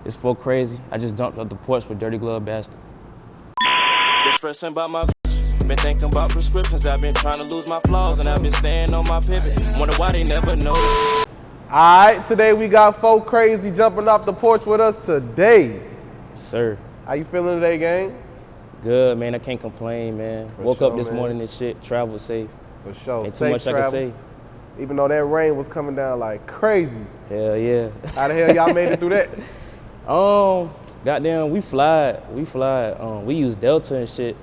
It's for crazy. I just dumped off the porch for Dirty Glove Bastard. Been stressing about my been thinking about prescriptions. I've been trying to lose my flaws and I've been staying on my pivot. Wonder why they never noticed. Alright, today we got folk crazy jumping off the porch with us today. Sir. How you feeling today, gang? Good, man. I can't complain, man. Woke sure, up this man. morning and shit, traveled safe. For sure. Ain't too Safe much I can travels. say. Even though that rain was coming down like crazy. Hell yeah. How the hell y'all made it through that? Goddamn, we fly. We use Delta and shit.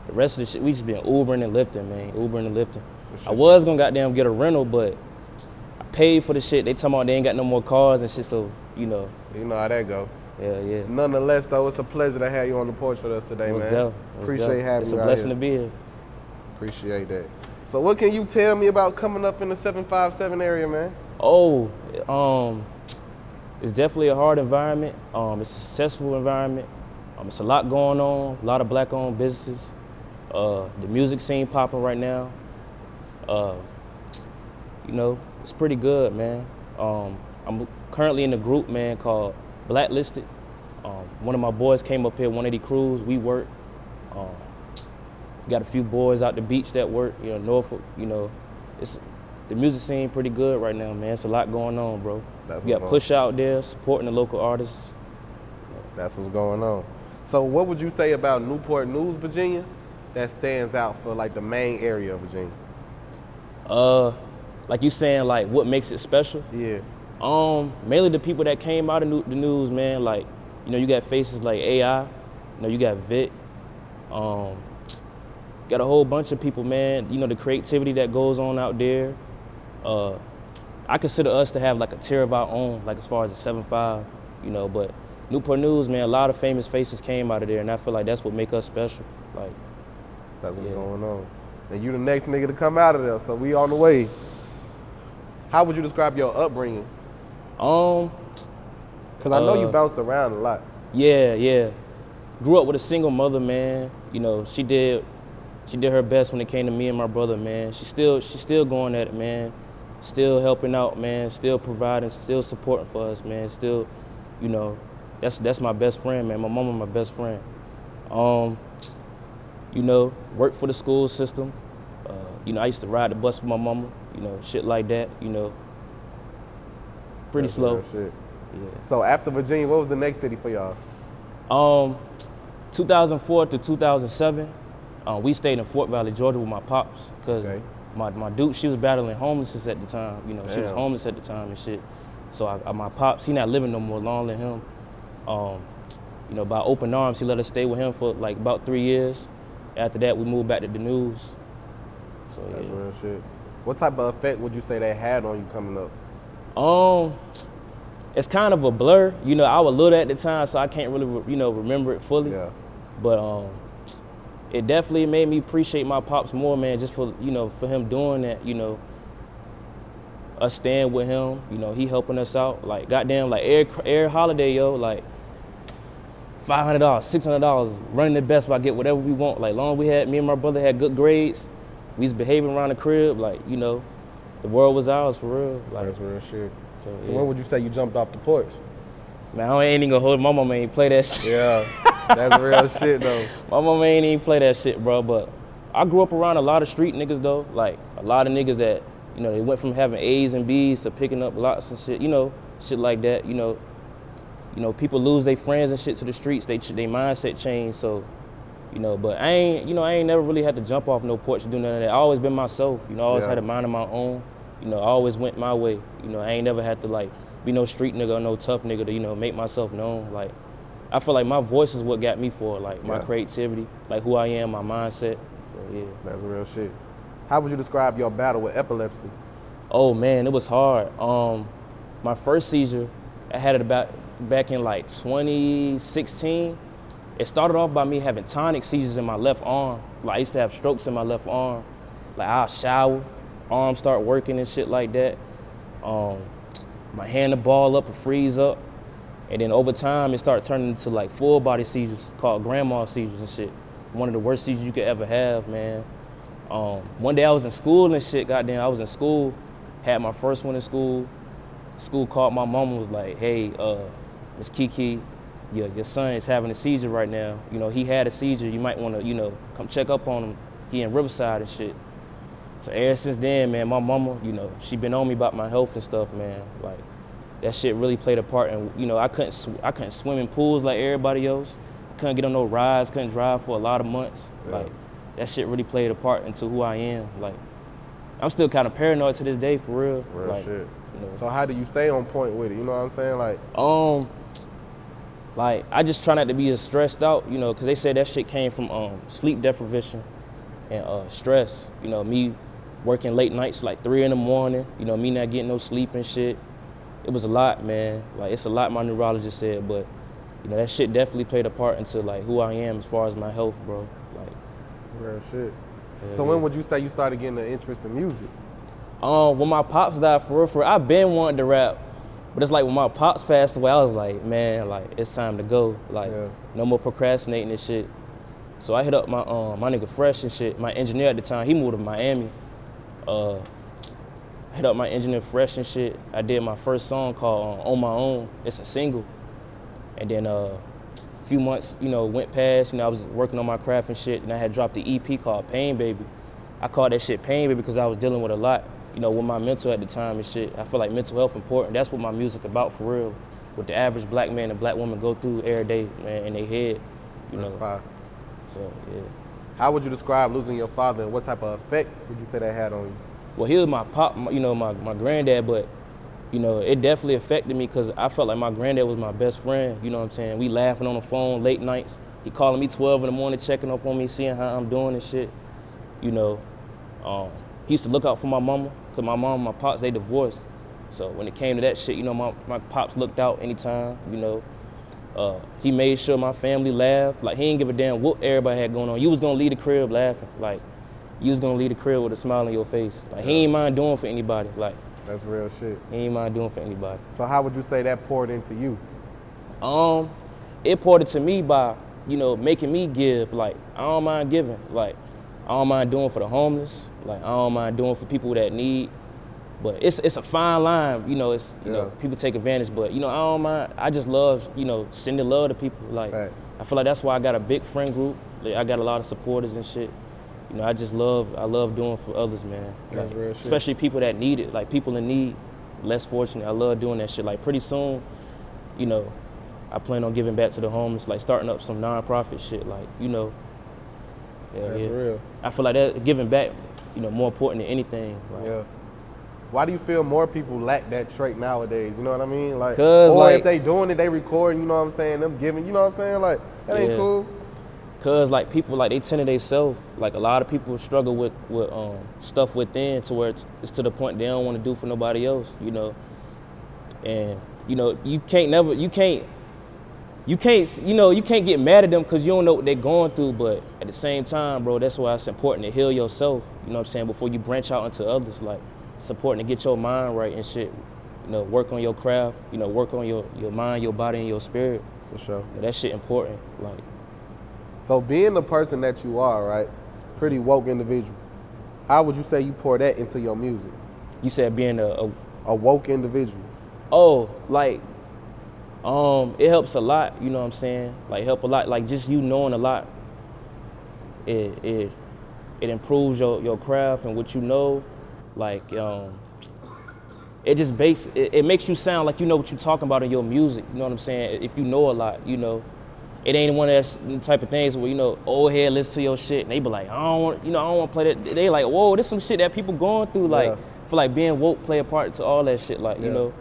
The rest of the shit, we just been Ubering and lifting, man. Ubering and lifting. I was gonna goddamn get a rental, but I paid for the shit. They talking about they ain't got no more cars and shit, so, you know. You know how that go. Hell yeah. Nonetheless, though, it's a pleasure to have you on the porch with us today, man. Appreciate having It's you a out blessing here. to be here. Appreciate that. So what can you tell me about coming up in the 757 area, man? It's definitely a hard environment. It's a successful environment. It's a lot going on, a lot of black-owned businesses. The music scene popping right now. You know, it's pretty good, man. I'm currently in a group, man, called Blacklisted. One of my boys came up here, 180 Crews, we work. Got a few boys out the beach that work, you know, Norfolk, you know. It's the music scene pretty good right now, man. It's a lot going on, bro. We got Push out there, supporting the local artists. That's what's going on. So what would you say about Newport News, Virginia, that stands out for like the main area of Virginia? Like you saying, like what makes it special? Yeah. Mainly the people that came out of the news, man. Like, you know, you got faces like AI, you know, you got Vic, got a whole bunch of people, man. You know, the creativity that goes on out there. I consider us to have like a tier of our own, like as far as the 7.5, you know, but Newport News, man, a lot of famous faces came out of there, and I feel like that's what make us special. Like, that's what's going on. And you the next nigga to come out of there, so we on the way. How would you describe your upbringing? Cause I know you bounced around a lot. Yeah. Grew up with a single mother, man. You know, she did her best when it came to me and my brother, man. She's still going at it, man. Still helping out, man. Still providing, still supporting for us, man. Still, you know, that's my best friend, man. My mama, my best friend. You know, work for the school system. You know, I used to ride the bus with my mama. You know, shit like that. You know, pretty slow. Shit. Yeah. So after Virginia, what was the next city for y'all? 2004 to 2007, we stayed in Fort Valley, Georgia with my pops, because my dude, she was battling homelessness at the time. You know, she was homeless at the time and shit. So my pops, he not living no more, long than him. You know, by open arms, he let us stay with him for like about 3 years. After that, we moved back to the news. So that's real shit. What type of effect would you say that had on you coming up? It's kind of a blur. You know, I was little at the time, so I can't really, remember it fully. Yeah. But it definitely made me appreciate my pops more, man, just for, for him doing that, us staying with him, he helping us out. Like, goddamn, like every holiday, yo, like $500, $600, running the best by get whatever we want. Like, long me and my brother had good grades, we was behaving around the crib, like, the world was ours for real. Like, that's real shit. So yeah. when would you say you jumped off the porch? Man, I ain't even gonna hold my mama ain't play that shit. Yeah, that's real shit though. My mama ain't even play that shit, bro. But I grew up around a lot of street niggas though. Like a lot of niggas that, they went from having A's and B's to picking up lots and shit, shit like that. People lose their friends and shit to the streets. They mindset change. So, but I ain't never really had to jump off no porch to do none of that. I always been myself. I always had a mind of my own. I always went my way. I ain't never had to like be no street nigga or no tough nigga to, make myself known. Like, I feel like my voice is what got me for, like, my creativity, like who I am, my mindset. So, yeah. That's real shit. How would you describe your battle with epilepsy? Oh, man, it was hard. My first seizure, I had it back in, like, 2016. It started off by me having tonic seizures in my left arm. Like, I used to have strokes in my left arm. Like, I'll shower, arms start working and shit like that. My hand to ball up or freeze up. And then over time, it started turning into like full body seizures called grandma seizures and shit. One of the worst seizures you could ever have, man. One day I was in school and shit, goddamn, I was in school, had my first one in school. School called my mom and was like, hey, Miss Kiki, your son is having a seizure right now. You know, he had a seizure. You might want to, you know, come check up on him. He in Riverside and shit. So ever since then, man, my mama, you know, she been on me about my health and stuff, man. Like, that shit really played a part. And, you know, I couldn't swim in pools like everybody else. Couldn't get on no rides, couldn't drive for a lot of months. Yeah. Like, that shit really played a part into who I am. Like, I'm still kind of paranoid to this day, for real. Real like, shit. You know. So how do you stay on point with it? You know what I'm saying? Like, I just try not to be as stressed out, you know, because they said that shit came from sleep deprivation and stress. You know, me working late nights, like 3 in the morning, you know, me not getting no sleep and shit. It was a lot, man. Like, it's a lot my neurologist said, but, you know, that shit definitely played a part into, like, who I am as far as my health, bro. Like, real shit. So when would you say you started getting an interest in music? When my pops died, for real, I've been wanting to rap, but it's like when my pops passed away, I was like, man, like, it's time to go. Like, no more procrastinating and shit. So I hit up my nigga Fresh and shit. My engineer at the time, he moved to Miami. I hit up my engineer Fresh and shit. I did my first song called On My Own. It's a single. And then a few months, you know, went past. You know, I was working on my craft and shit, and I had dropped the EP called Pain Baby. I called that shit Pain Baby because I was dealing with a lot, you know, with my mental at the time and shit. I feel like mental health important. That's what my music about, for real. What the average black man and black woman go through every day, man, in their head, you know. Fire. So, yeah. How would you describe losing your father, and what type of effect would you say that had on you? Well, he was my pop, you know, my granddad, but, you know, it definitely affected me because I felt like my granddad was my best friend, you know what I'm saying? We laughing on the phone late nights. He calling me 12 in the morning, checking up on me, seeing how I'm doing and shit. You know, he used to look out for my mama, because my mom and my pops, they divorced. So when it came to that shit, you know, my pops looked out anytime, you know. He made sure my family laughed. Like, he didn't give a damn what everybody had going on. You was gonna leave the crib laughing. Like, you was gonna leave the crib with a smile on your face. Like, he ain't mind doing for anybody. Like, that's real shit. He ain't mind doing for anybody. So how would you say that poured into you? It poured into me by, you know, making me give. Like, I don't mind giving. Like, I don't mind doing for the homeless. Like, I don't mind doing for people that need. But it's a fine line, you know, it's, you know, people take advantage, but, you know, I don't mind. I just love, you know, sending love to people. Like, Facts. I feel like that's why I got a big friend group. Like, I got a lot of supporters and shit. You know, I love doing for others, man. Like, real shit. Especially people that need it, like people in need, less fortunate. I love doing that shit. Like, pretty soon, you know, I plan on giving back to the homeless, like starting up some nonprofit shit, like, you know. That's real. I feel like that giving back, you know, more important than anything. Like, yeah. Why do you feel more people lack that trait nowadays? You know what I mean? Like, or like, if they doing it, they recording, you know what I'm saying? Them giving, you know what I'm saying? Like, that ain't cool. Cause like people, like, they tend to themselves. Like, a lot of people struggle with stuff within, to where it's to the point they don't want to do for nobody else, you know. And, you know, you can't get mad at them because you don't know what they're going through. But at the same time, bro, that's why it's important to heal yourself, you know what I'm saying, before you branch out into others. Like, it's important to get your mind right and shit. You know, work on your craft, you know, work on your mind, your body, and your spirit. For sure. You know, that shit important. Like, so being the person that you are, right, pretty woke individual, how would you say you pour that into your music? You said being a woke individual. Oh, like, it helps a lot, you know what I'm saying? Like, help a lot. Like, just you knowing a lot, it improves your craft and what you know. Like, it makes you sound like you know what you're talking about in your music, you know what I'm saying? If you know a lot, you know. It ain't one of that type of things where, you know, old head listen to your shit and they be like, I don't want to play that. They like, whoa, this some shit that people going through. Like, I feel like being woke play a part to all that shit, like, you know.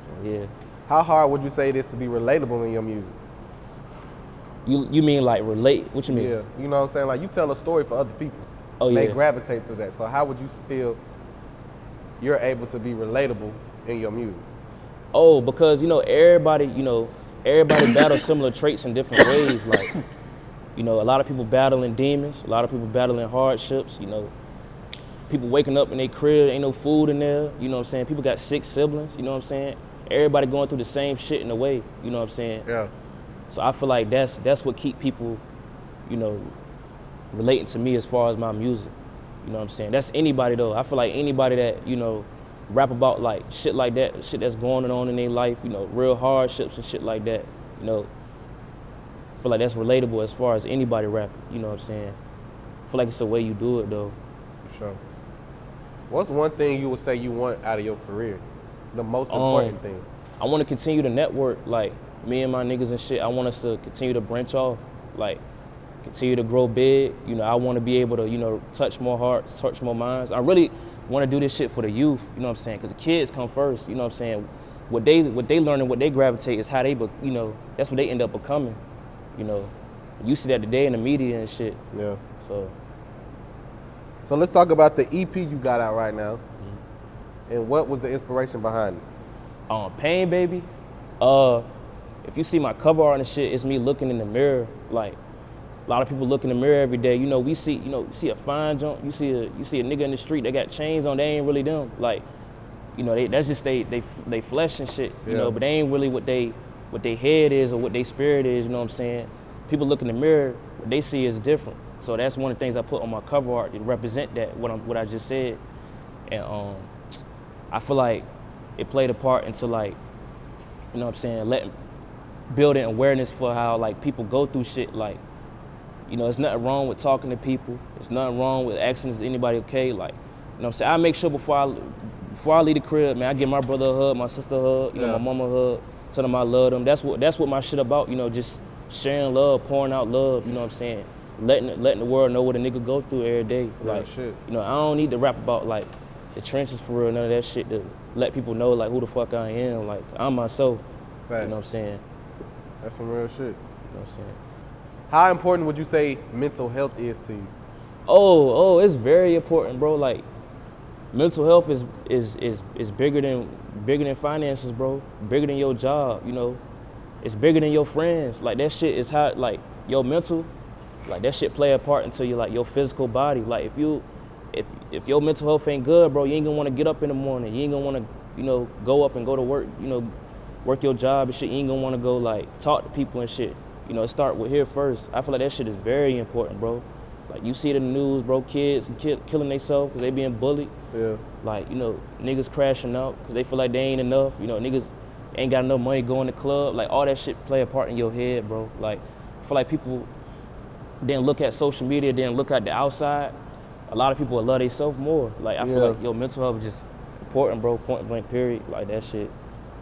So, yeah. How hard would you say it is to be relatable in your music? You mean like relate? What you mean? Yeah, you know what I'm saying? Like, you tell a story for other people. Oh, yeah. They gravitate to that. So how would you feel you're able to be relatable in your music? Oh, because, you know, everybody battles similar traits in different ways. Like, you know, a lot of people battling demons, a lot of people battling hardships, you know. People waking up in their crib, ain't no food in there, you know what I'm saying? People got 6 siblings, you know what I'm saying? Everybody going through the same shit in a way, you know what I'm saying? Yeah. So I feel like that's what keep people, you know, relating to me as far as my music. You know what I'm saying? That's anybody though. I feel like anybody that, you know, rap about like shit like that, shit that's going on in their life, you know, real hardships and shit like that, you know. I feel like that's relatable as far as anybody rapping, you know what I'm saying? I feel like it's the way you do it though. For sure. What's one thing you would say you want out of your career? The most important thing? I want to continue to network, like me and my niggas and shit. I want us to continue to branch off, like continue to grow big. You know, I want to be able to, you know, touch more hearts, touch more minds. I really want to do this shit for the youth, you know what I'm saying? Because the kids come first, you know what I'm saying? What they learn and what they gravitate is how they, you know, that's what they end up becoming, you know. You see that today in the media and shit. Yeah. So let's talk about the EP you got out right now. Mm-hmm. And what was the inspiration behind it? Pain Baby. If you see my cover art and shit, it's me looking in the mirror. Like a lot of people look in the mirror every day. You know, you see a fine junk. You see a nigga in the street that got chains on. They ain't really them. Like, you know, that's just they flesh and shit. You know, but they ain't really what they head is or what they spirit is. You know what I'm saying? People look in the mirror, what they see is different. So that's one of the things I put on my cover art to represent that, what I just said. And I feel like it played a part into, like, you know what I'm saying, building awareness for how, like, people go through shit. Like, you know, there's nothing wrong with talking to people. There's nothing wrong with asking, is anybody okay? Like, you know what I'm saying? I make sure before I leave the crib, man, I give my brother a hug, my sister a hug, you know, my mama a hug, tell them I love them. That's what my shit about, you know, just sharing love, pouring out love, you know what I'm saying? Letting the world know what a nigga go through every day. Like, shit. You know, I don't need to rap about, like, the trenches for real, none of that shit to let people know, like, who the fuck I am. Like, I'm myself. Fact. You know what I'm saying? That's some real shit. You know what I'm saying? How important would you say mental health is to you? Oh, it's very important, bro. Like, mental health is bigger than finances, bro. Bigger than your job, you know. It's bigger than your friends. Like, that shit is how, like, your mental, like, that shit play a part into your, like, your physical body. Like, if your mental health ain't good, bro, you ain't gonna wanna get up in the morning. You ain't gonna wanna, you know, go up and go to work, you know, work your job and shit. You ain't gonna wanna go, like, talk to people and shit. You know, start with here first. I feel like that shit is very important, bro. Like, you see it in the news, bro, kids killing themselves because they being bullied. Yeah. Like, you know, niggas crashing out because they feel like they ain't enough. You know, niggas ain't got enough money going to the club. Like, all that shit play a part in your head, bro. Like, I feel like people didn't look at social media, didn't look at the outside. A lot of people love themselves more. Like, I feel like your mental health is just important, bro, point blank period. Like, that shit,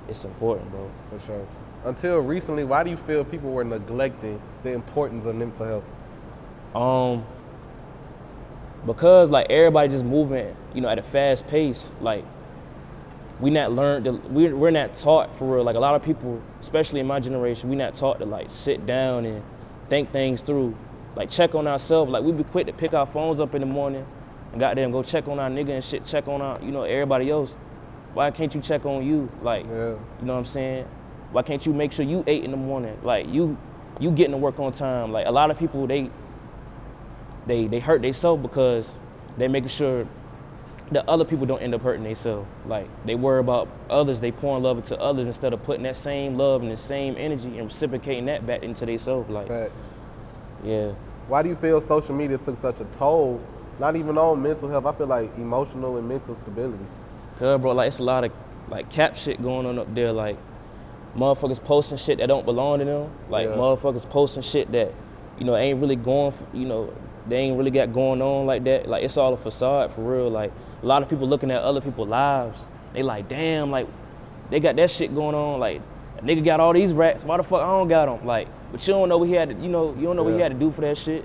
it's important, bro. For sure. Until recently, why do you feel people were neglecting the importance of mental health? Because, like, everybody just moving, you know, at a fast pace. Like, we're not taught for real. Like, a lot of people, especially in my generation, we not taught to, like, sit down and think things through. Like, check on ourselves. Like, we be quick to pick our phones up in the morning and goddamn go check on our nigga and shit, check on our, you know, everybody else. Why can't you check on you? Like, you know what I'm saying? Why can't you make sure you ate in the morning? Like, you getting to work on time. Like, a lot of people, they hurt themselves because they making sure that other people don't end up hurting themselves. Like, they worry about others, they pouring love into others instead of putting that same love and the same energy and reciprocating that back into themselves. Like, facts. Yeah. Why do you feel social media took such a toll, not even on mental health, I feel like emotional and mental stability? Cause, bro, like, it's a lot of, like, cap shit going on up there. Like, motherfuckers posting shit that don't belong to them. Like, motherfuckers posting shit that, you know, ain't really going for, you know, they ain't really got going on like that. Like, it's all a facade for real. Like, a lot of people looking at other people's lives, they like, damn, like, they got that shit going on. Like, a nigga got all these racks, why the fuck I don't got them? Like, but you don't know what he had to, you know, you don't know what he had to do for that shit.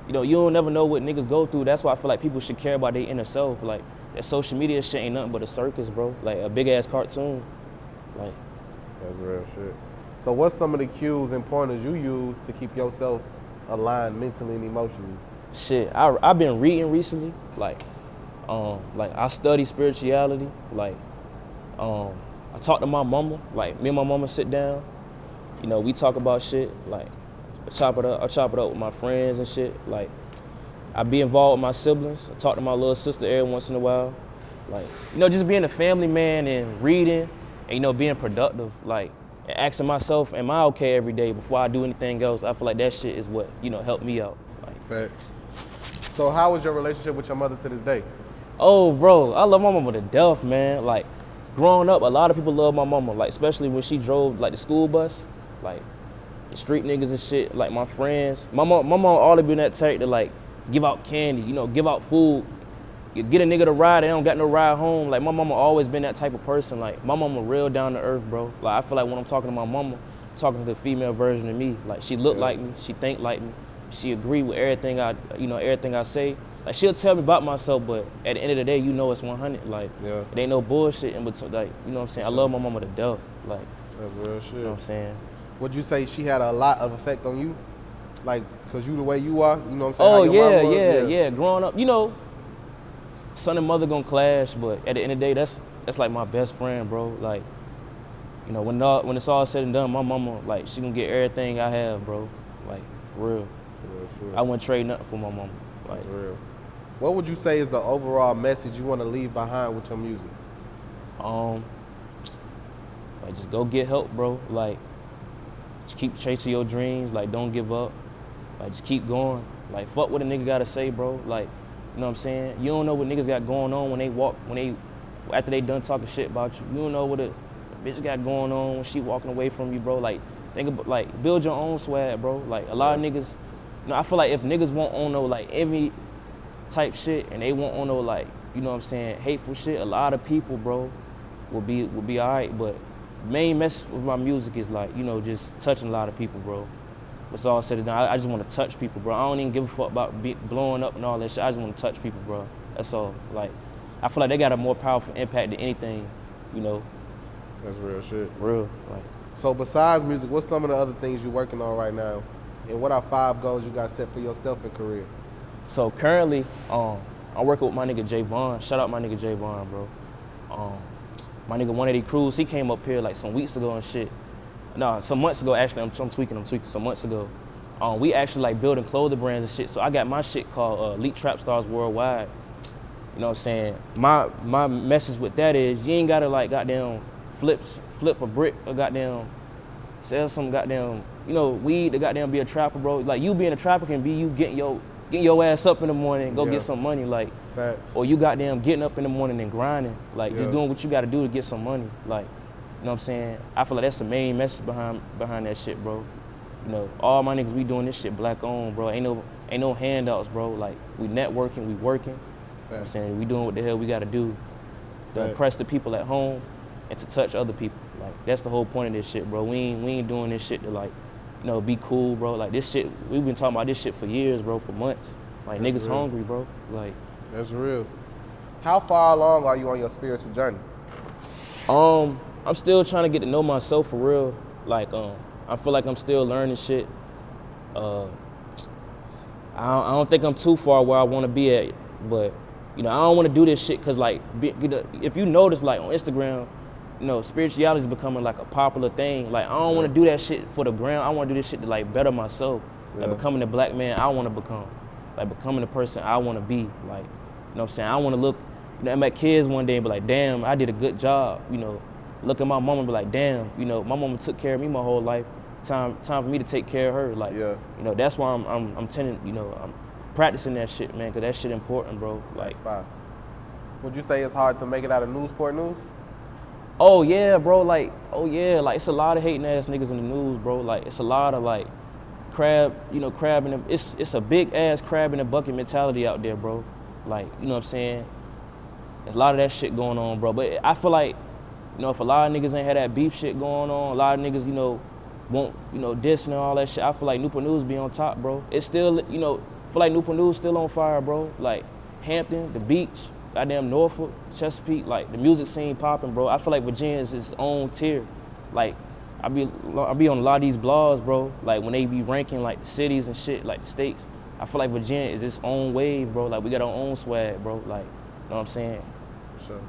You know, you don't never know what niggas go through. That's why I feel like people should care about their inner self. Like, that social media shit ain't nothing but a circus, bro. Like, a big ass cartoon. Like, that's real shit. So what's some of the cues and pointers you use to keep yourself aligned mentally and emotionally? Shit, I've been reading recently. Like, I study spirituality. Like, I talk to my mama. Like, me and my mama sit down. You know, we talk about shit. Like, I chop it up with my friends and shit. Like, I be involved with my siblings. I talk to my little sister every once in a while. Like, you know, just being a family man and reading and, you know, being productive. Like, and asking myself, am I okay every day before I do anything else? I feel like that shit is what, you know, helped me out. Like, facts. So how is your relationship with your mother to this day? Oh, bro, I love my mama to death, man. Like, growing up, a lot of people love my mama, like, especially when she drove, like, the school bus, like, the street niggas and shit, like, my friends. My mom always been that type to, like, give out candy, you know, give out food. You get a nigga to ride, they don't got no ride home. Like, my mama always been that type of person. Like, my mama real down to earth, bro. Like, I feel like when I'm talking to my mama, I'm talking to the female version of me. Like, she look like me, she think like me, she agree with everything I say. Like, she'll tell me about myself, but at the end of the day, you know it's 100. Like, it ain't no bullshit in between. Like, you know what I'm saying? I love my mama to death. Like, that's real shit. You know what I'm saying? Would you say she had a lot of effect on you? Like, cause you the way you are, you know what I'm saying? Oh, How your mom was? yeah. Growing up, you know, son and mother gonna clash, but at the end of the day, that's like my best friend, bro. Like, you know, when it's all said and done, my mama, like, she gonna get everything I have, bro. Like, for real. Sure. I wouldn't trade nothing for my mama. Like, that's real. What would you say is the overall message you want to leave behind with your music? Like, just go get help, bro. Like, just keep chasing your dreams. Like, don't give up. Like, just keep going. Like, fuck what a nigga gotta say, bro. Like, you know what I'm saying? You don't know what niggas got going on after they done talking shit about you. You don't know what a bitch got going on when she walking away from you, bro. Like, think about, like, build your own swag, bro. Like, a lot of niggas, you know, I feel like if niggas won't own no, like, envy type shit and they won't own no, like, you know what I'm saying, hateful shit, a lot of people, bro, will be all right. But main message with my music is, like, you know, just touching a lot of people, bro. It's all said and done. I just want to touch people, bro. I don't even give a fuck about blowing up and all that shit. I just want to touch people, bro. That's all. Like, I feel like they got a more powerful impact than anything, you know. That's real shit. Real. Like. So besides music, what's some of the other things you're working on right now? And what are 5 goals you got set for yourself in career? So currently, I'm working with my nigga Javon. Shout out my nigga Javon, bro. My nigga 180 Cruz, he came up here like some weeks ago and shit. No, some months ago, actually, I'm tweaking. Some months ago. We actually like building clothing brands and shit. So I got my shit called Elite Trap Stars Worldwide. You know what I'm saying? My message with that is you ain't gotta like goddamn flip a brick or goddamn sell some goddamn, you know, weed to goddamn be a trapper, bro. Like, you being a trapper can be you getting your ass up in the morning and go get some money, like. Facts. Or you goddamn getting up in the morning and grinding, like just doing what you gotta do to get some money, like. You know what I'm saying? I feel like that's the main message behind that shit, bro. You know, all my niggas, we doing this shit black owned, bro. Ain't no handouts, bro. Like, we networking, we working. You know what I'm saying? We doing what the hell we gotta do to impress the people at home and to touch other people. Like, that's the whole point of this shit, bro. We ain't doing this shit to, like, you know, be cool, bro. Like, this shit, we've been talking about this shit for years, bro, for months. Like, that's niggas real. Hungry, bro. Like, that's real. How far along are you on your spiritual journey? I'm still trying to get to know myself for real. Like, I feel like I'm still learning shit. I don't think I'm too far where I want to be at, but, you know, I don't want to do this shit because, like, if you notice, like, on Instagram, you know, spirituality is becoming, like, a popular thing. Like, I don't want to do that shit for the gram. I want to do this shit to, like, better myself. Like, becoming the black man I want to become. Like, becoming the person I want to be. Like, you know what I'm saying? I want to look, you know, at my kids one day and be like, damn, I did a good job, you know. Look at my mama and be like, damn, you know, my mama took care of me my whole life. Time for me to take care of her. Like, you know, that's why I'm tending, you know, I'm practicing that shit, man, because that shit important, bro. Like, that's fine. Would you say it's hard to make it out of Newsport News? Oh yeah, bro. Like, it's a lot of hating ass niggas in the news, bro. Like, it's a lot of like crab in the, it's a big ass crab in the bucket mentality out there, bro. Like, you know what I'm saying? There's a lot of that shit going on, bro. But I feel like, you know, if a lot of niggas ain't had that beef shit going on, a lot of niggas, you know, won't, you know, dissing and all that shit, I feel like Newport News be on top, bro. It's still, you know, I feel like Newport News still on fire, bro. Like, Hampton, the beach, goddamn Norfolk, Chesapeake, like, the music scene popping, bro. I feel like Virginia is its own tier. Like, I be on a lot of these blogs, bro, like, when they be ranking, like, the cities and shit, like, the states, I feel like Virginia is its own wave, bro. Like, we got our own swag, bro. Like, you know what I'm saying? For sure.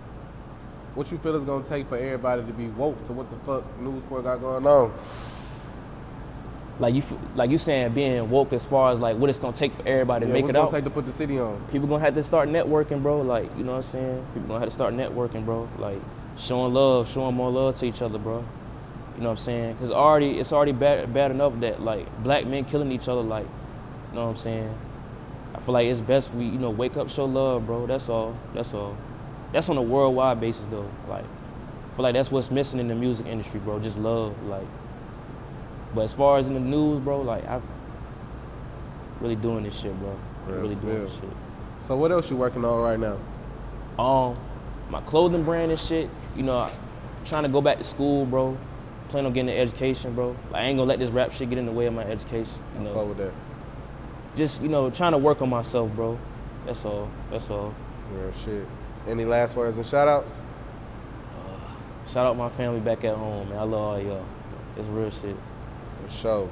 What you feel it's gonna take for everybody to be woke to what the fuck Newsport got going on? Like you saying being woke as far as like what it's gonna take for everybody to make it out. What's gonna take to put the city on? People gonna have to start networking, bro. Like, you know what I'm saying? People gonna have to start networking, bro. Like, showing more love to each other, bro. You know what I'm saying? Cause it's already bad enough that like black men killing each other, like, you know what I'm saying? I feel like it's best we, wake up, show love, bro. That's all. That's on a worldwide basis, though. Like, I feel like that's what's missing in the music industry, bro. Just love, like. But as far as in the news, bro, like, I'm really doing this shit, bro. Really doing this shit. So what else you working on right now? My clothing brand and shit. Trying to go back to school, bro. Plan on getting an education, bro. Like, I ain't gonna let this rap shit get in the way of my education. I'm fuck with that. Just, trying to work on myself, bro. That's all. Real shit. Any last words and shout outs? Shout out my family back at home, man. I love all y'all. It's real shit. For sure.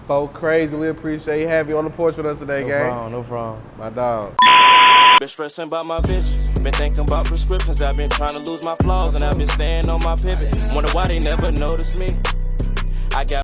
Folk Crazy, we appreciate you having you on the porch with us today, gang. No problem. My dog. Been stressing about my vision, been thinking about prescriptions. I've been trying to lose my flaws and I've been staying on my pivot. Wonder why they never noticed me. I got